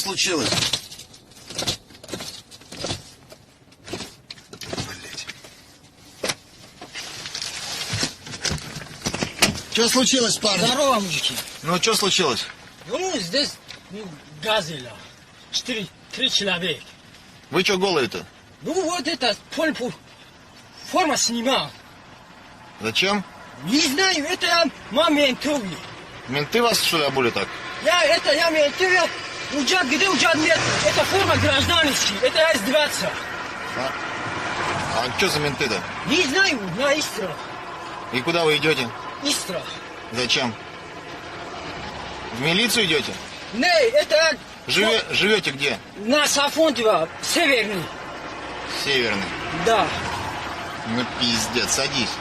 случилось? Что случилось, парни? Здорово, мужики. Ну, что случилось? Ну, здесь газели. Три человека. Вы что голые-то? Ну, вот это форма снимал. Зачем? Не знаю, это я моментовый. Менты вас, что ли, обули так? Я моментовый. Уджат, где уджат нет? Это форма гражданский. Это я издеваться. А что за менты-то? Не знаю, на Истра. И куда вы идете? Истра. Зачем? В милицию идете? Не, это я... Живете где? На Сафонтьево, северный. Северный. Да. Ну, пиздец, садись.